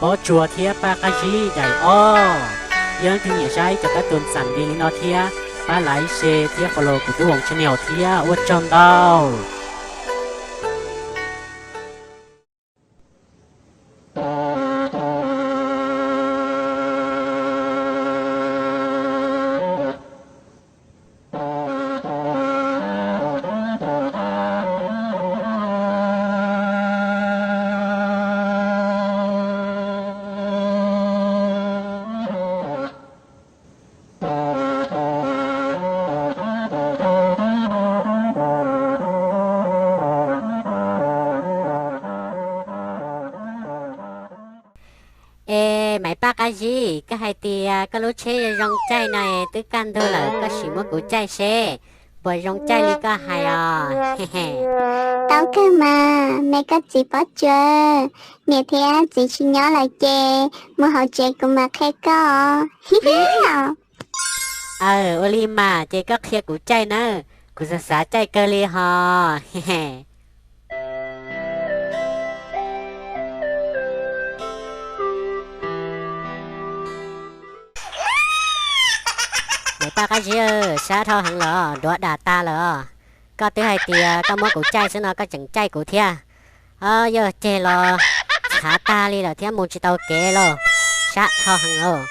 bỏ chùa thia ba cái gì đại o dân thì nhà trái cho các tuần sản đi nó thia ba lái xe thia follow của tôi channel thia ở trong đâu. Ê, mày ba cái gì? Cái hai tia, cái lỗ chế rong chay này, tứ căn thôi là cái gì mà của chay xe. Bởi rong chay li có hay à. Tao cơ mà, mẹ có gì bỏ chơi. Mẹ thế gì chỉ nhớ lại chê, mua hậu chê của mà khai có. Oli mà, chế có khía của chay nữa. Của xã chay cơ li hò. Mày ba cái gì xã thao hẳn lỡ, đũa đà ta lỡ. Có thứ hai tia, có món của chay sẽ nó có chẳng chay của thia. Giờ chê lỡ, xã ta li là thia mù chỉ tao kế lỡ. Xã thao hẳn lỡ.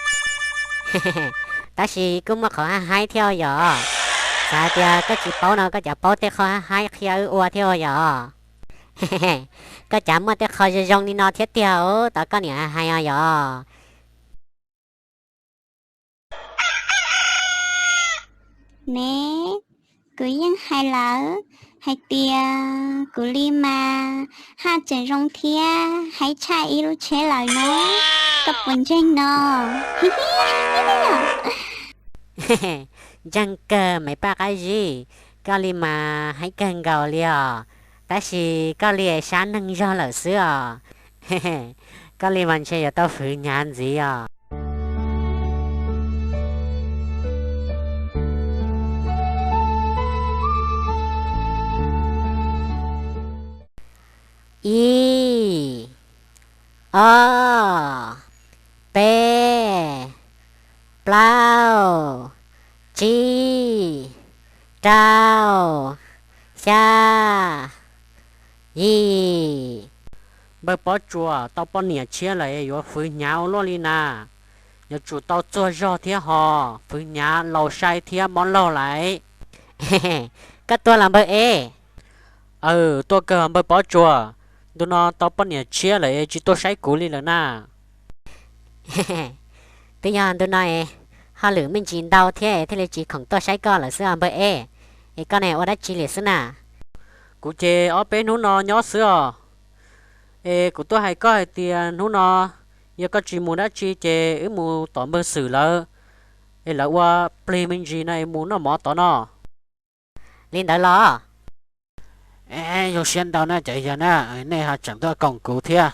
Ta chỉ cũng mà khó hai theo giờ. Xã tia có chỉ bảo nó có chả bảo tế khó hai khi ua theo giờ. Có chả mà tế khó dòng đi nó thiết tiêu, ta có nè hai giờ. Mẹ, cứ yên hay lỡ, hay tia, cứ li mà, ha chân rong thia, hay chai ý lúc chế lời nó, cấp vấn tranh nó. Chẳng cơ mấy ba cái gì. Có li mà hãy cần gạo liò. Ta chỉ có li sáng nâng do lỡ xưa. Có li mà chơi tao phứ nhàn gì à. Y O P Plau Chi Trao Xa Y Bởi bỏ chùa tao bỏ nhẹ chia lại yếu phứ nhau lo li nà nhớ chủ tao cho do thia hò phứ nhà lâu sai thia món lâu lại. Các tôi làm bởi ê. Tôi cơ bởi bỏ chùa tôi nó tao bỏ nhẹ chia lại chỉ tôi sai cũ li là na. Tự nhiên tôi nói họ lửa mình chỉ đau thế là chỉ không tôi sai con là xưa bởi ê. Con này ở đây chỉ là xưa nà. Cụ chê ở bên nó nó nhỏ xưa. Cụ tôi hay có tiền nó nó giờ có chỉ muốn đã chi chê ý muốn tỏ bơ xử lỡ. Là qua play mình gì này muốn nó mỏ tỏ nó. Lên đó lo. Dù xuyên đâu nè chạy giờ nè này hà chẳng tôi công cụ thia.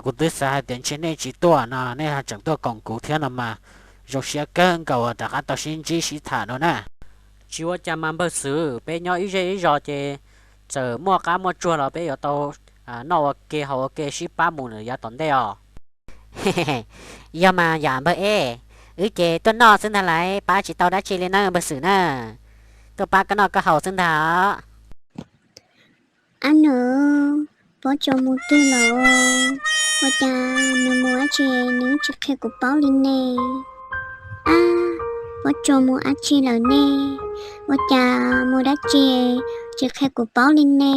Cụ tôi sẽ hai tiền trên này chỉ tôi nè này hà chẳng tôi công cụ thia nè mà. Dù xuyên cơn cầu đã khá tao xin chỉ sĩ thả nó nè. Chỉ có chăm ăn bơ xử bé nhỏ ý rồi chê. Giờ mua cá mua chua là bé ở tao nó kê hậu kê sĩ ba mùa nữa giá tổn đây à. Do mà giảm bởi ê. Chê tôi nó xin thà lại ba chỉ tao đã chỉ lên nó bởi xử nè. Tôi ba cái nó có hậu xin thà. Anh nữa, bỏ cho một tư lộ. Và cha, nó mua chê nếu chưa khai của báo lên nè. Bỏ cho mua á chê lỡ nè. Và cha, mua đã chê, chưa khai của báo lên nè.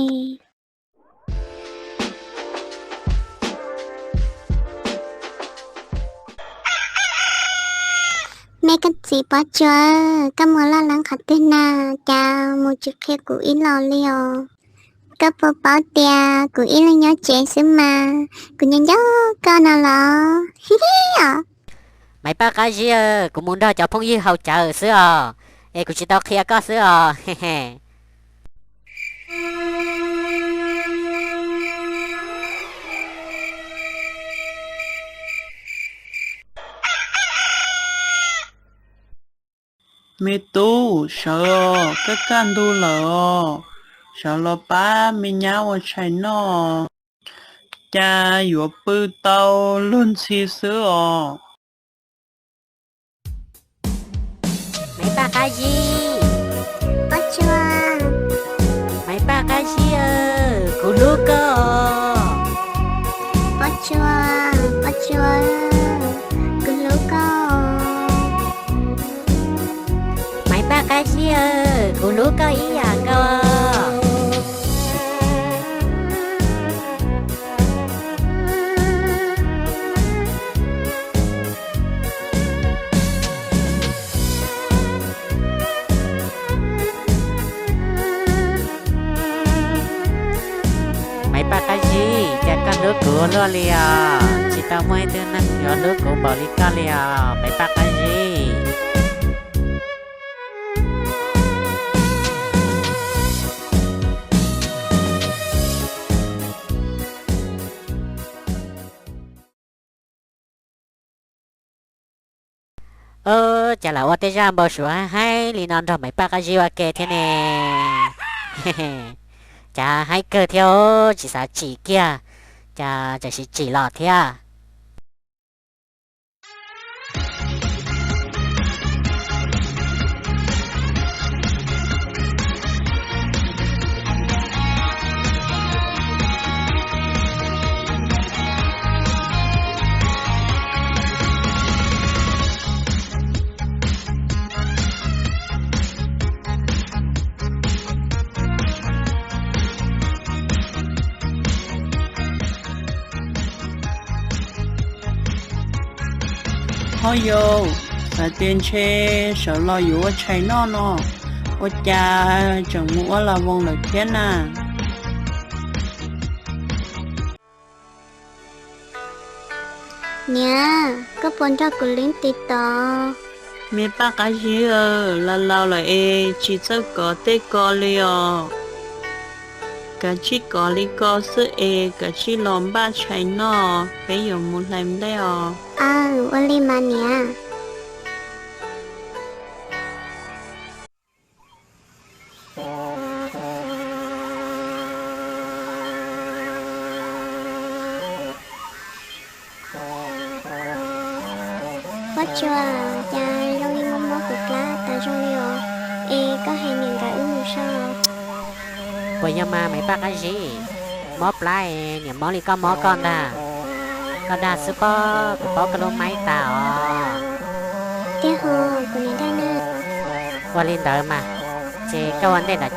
Mẹ cái gì bỏ chơi, các mua lo lắng khát tên nà. Cha, mua chưa khai của ít lò liều. Các bộ bảo tia của ý là nhớ trẻ xứ mà của nhân gió con nào lọ. Mày ba cái gì cũng muốn đó cho phong như hậu trợ xưa. Cũng chỉ tao kia có xưa. Mẹ tu sợ cái can tu lợ sợ lo ba mẹ nhau ở chạy nó cha yếu bự tàu luôn xì sữa mấy ba cái gì Bó chua mấy ba cái gì cô lúc cơ Bó chua Cứ lúc có mấy ba cái gì cô lúc cơ ý à cơ mấy ba cái gì cha con nước của lo lìa chỉ tao mới tên năng nhỏ nước của bảo lý ca lìa mấy ba cái gì chả là ô tê ra bờ sủa hay lì non rồi mấy ba cái gì ok thế nè chả hay cơ theo chỉ sao chỉ kia chả chỉ lọt thế à thôi yo là tiền chế sợ lo yếu chạy nó ô cha chẳng mua là vòng lời thiên à Nè Có bốn cho cụ lính tì tò mẹ ba cái gì là lao là chỉ cho có tê có liò cả chỉ có li có sự cả chỉ lòng ba chạy nó bây giờ muốn làm đây Ô li mà nè Bó chua cha rong đi mong mốt cực lá ta rong liò có hay nhìn cả ưu sao bây giờ mà mấy ba cái gì móp lại niệm món đi có mó con đà con đà super của bó cái lô máy tao Tiếc hồ của nhìn đây nè qua lên đời mà chị câu vấn đề là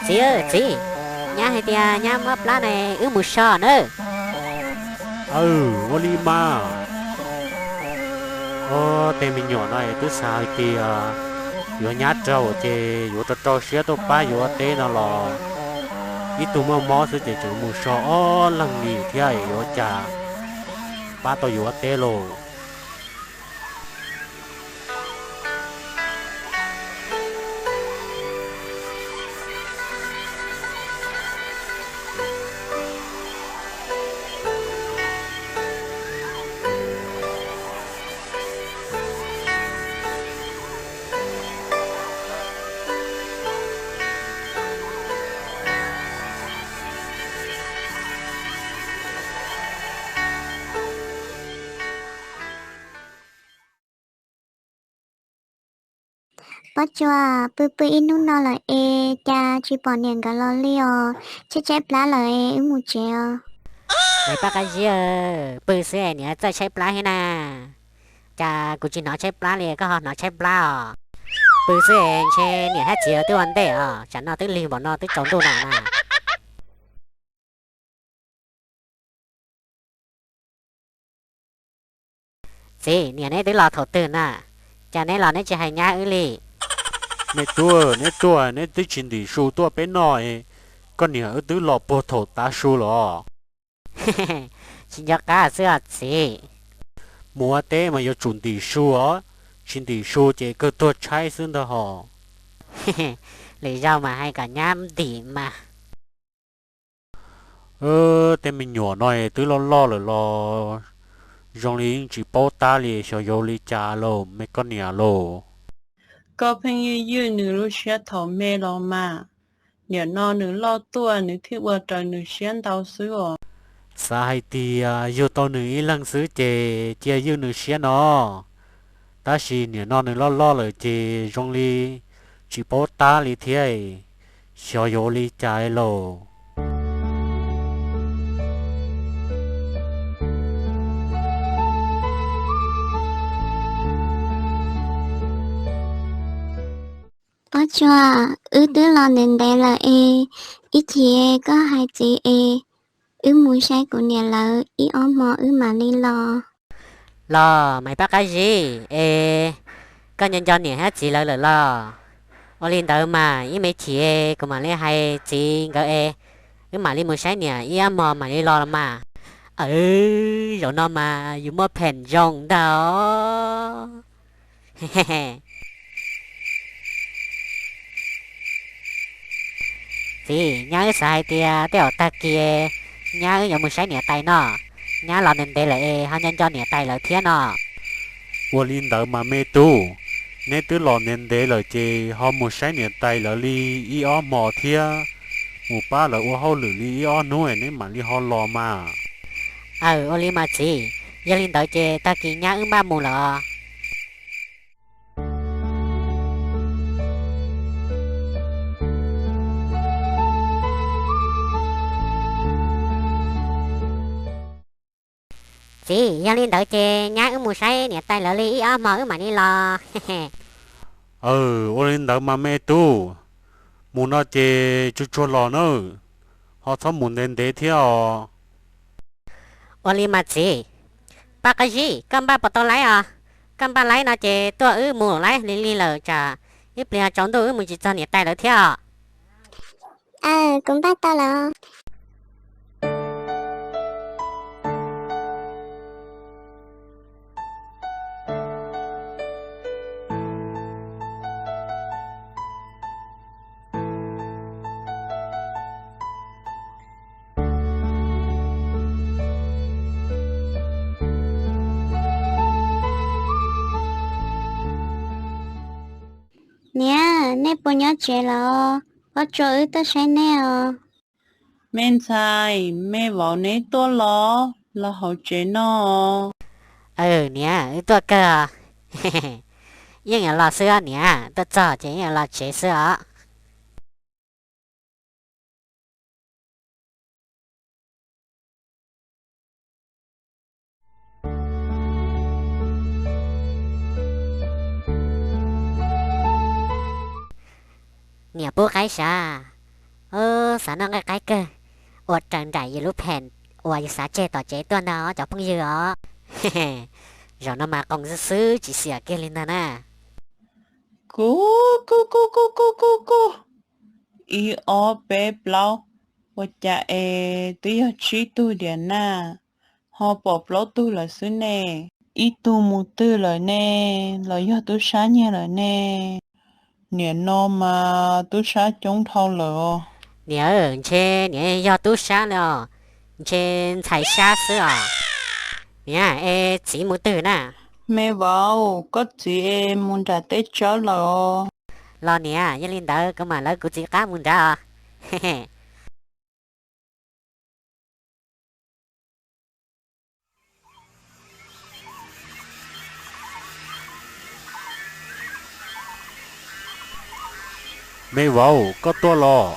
chị ơi chị nhá hay tia nhá móp lá này ưu một sò nữa Olima tên mình nhỏ này từ sao thì yếu nhát trâu thì yếu trâu xía tôi ba yếu tên nó là ít tụi mò sẽ chỉ một số lần nghỉ thì yếu chả ba tôi yếu tên rồi Bó chua bự inu nó là cha chỉ bỏ niệm cả lo liò chết lá là ưu một chèo mấy ba cái gì bự xe nhá chơi chơi plá hay nè cha cũng chỉ nói chơi plá liền có họ nói chơi plá bự xe chơi nhá hết chiều tôi vấn đề chẳng nào tới liền bọn nó tới chống đồ nào nè gì nhá này tới lò thổ tử nè cha này lò này chỉ hay nhá ư lì nè tua nè tới chuyện đi số tua bé nói con nhớ ở tới lò bồ thổ ta số lò xin cho cả sữa gì mua té mà yêu chuẩn đi số chuyện đi số chỉ có tua trái xương đó họ lý do mà hay cả nhám tỉ mà tên mình nhỏ nói tới lo rồi dòng lý chỉ bao ta liền cho yêu lý cha lo mấy con nhà lo có朋友有女路学头没了嘛 nhớ nó nữ lo tua nữ thiết vợ trời nữ xuyên tàu xưa sai thì yêu tao nữ ý lăng xứ chè chè yêu nữ xé nó ta chỉ nhớ nó nữ lo lo rồi chè trong li chỉ bố ta li thế xio yêu li trái lô Bó cho tứ lo nên đây là ít thì có hai chị muốn sai của nhà là ôm mò mà đi lo mày bắt cái gì có nhân cho nè hết chị lợi lợi lo ô linh tới mà ý mấy chị của mà lấy hai chị cái mà lấy một sai nè ý mò mà đi lo mà rồi nó mà dùng một phèn rong đó chị nhớ sai tia teo ta kia nhớ dùng một sai nè tay nó nhớ lo nên đây là họ nhân cho nè tay lợi thiên nó vô linh đỡ mà mê tu nếu tứ lò nên để lời chè họ một sai nhiệt tay là li ý ó mò thia một ba là ô hao lử li ý ó nuôi nên mà li họ lò mà ô li mà chị giờ linh đợi chè ta kỳ nhá ba mù lợ chị giờ linh đợi chè nhá mù say nè tay lợ li ý ó mò mà đi lo ô linh đỡ mà mê tu muốn nó chè chú chú lò nữa họ thọ muốn nên để theo ô li mà chị ba cái gì cam ba bắt đầu lấy cam ba lấy nó chè tua mù lấy li li lợ chả ít bia chọn tôi mù chỉ cho nè tay lợ theo cũng bắt tao là nè nè bố nhớ trẻ là có chỗ tao sẽ nè men sai mẹ vào nấy tua lo là hậu chế nó nè tôi cơ nhưng là sữa nè tôi cho chỉ là chế sữa nè bố cái sao sao nó cái cơ ủa trần đại gì lúc hẹn ủa sao chế tỏ chế tôi nó cho phong dừa rồi nó mà còn xứ chỉ xỉa kia lên nè cô ý ó bé blau và cha tôi chỉ tu điện na họ bỏ blau tu là xứ nè ý tu một tư lời nè lời do tu sáng nha lời nè nè nó mà tu sáng chống thâu lỡ nè trên nè do tu sáng rồi trên thầy xa xứ nè chỉ một từ nè mẹ vào có chị em muốn trả tết cho lỡ lo nè với linh đỡ cơ mà lỡ của chị cá muốn ra mê vào có to lò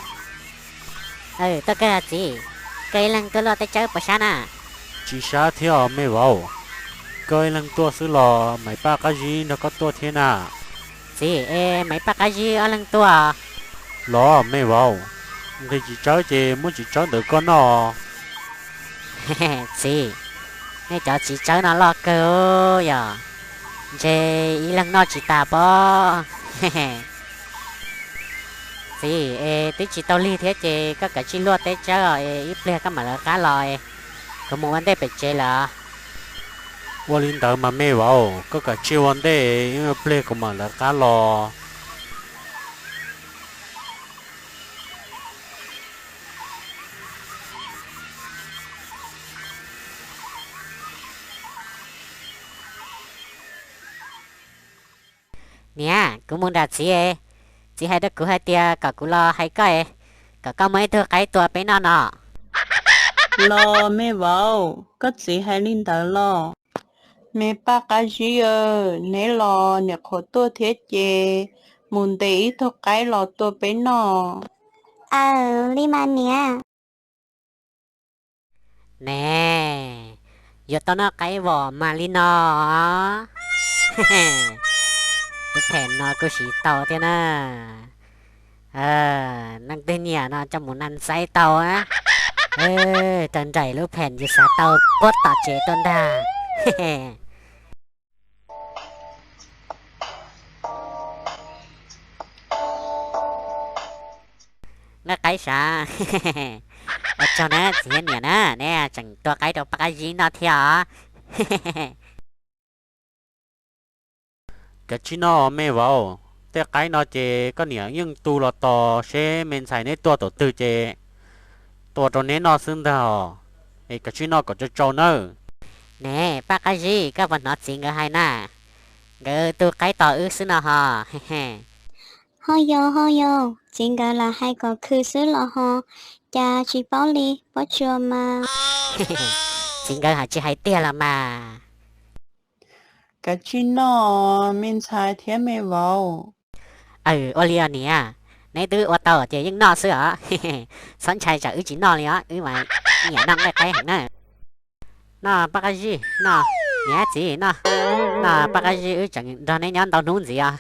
tôi cái là gì cây lần tôi lo tới chơi bữa sáng à chỉ xa theo mê vào coi lần tua xứ lò mấy ba cái gì nó có tua thế nào gì mấy ba cái gì ở lần tua lò mê vào người chỉ cháu chè muốn chỉ cháu được con nó gì nghe cho chị cháu nó lo cơ giờ chè ý lần nó chỉ tà bó gì tí chỉ tao ly thế chè các cái chi lúa tết chơi ít bia các mà là cá lòi có một vấn đề phải chè là vô linh đỡ mà mê vào có cả chiêu vấn đề nhưng mà play của mình là cá lò nè cũng muốn đặt chị hay được cứ hai tia cả cú lo hay cái có mấy thứ cái tua bên nó nọ lo mẹ vào có gì hay linh tờ lo mẹ ba cái gì nè lo nè khó tua thiết chê muốn để ý thôi cái lo tua bên nó li mà nè. nè giờ tao nó cái vỏ mà li nó cái thèn nó cứ xí tàu thế nè năng tên nhà nó trong một ăn say tàu á tần chảy lúc phèn như xá tàu cốt tỏ chế tuần đà nó cái啥ở cho nó gì nhỉ nè nè chẳng tua cái đâu bắt cái gì nó theo cái chi nó mẹ vào thế cái nó chế có nhiều nhưng tu là to sẽ mình xài nên tua tổ tư chế tua cho nên nó xứng thảo cái chi nó có cho nữa nè bắt cái gì các bạn nói chuyện ở hai nè gỡ tua cái tỏ ước xứ nào hả Hoi yo, chính cái là hai có khứ xứ lọ ho, cha chỉ bảo li, bảo chùa mà. chính cái hả chỉ hay tiền là mà cái chuyện nó mình xài thế mẹ vào Olia nè nãy từ ô tô chỉ những nó sữa sẵn chạy chở chỉ nó liền mà nhà năng cái hẳn nè nó bắt cái gì nó nhé gì nó bắt cái gì chẳng cho nên nhắn tao nún gì à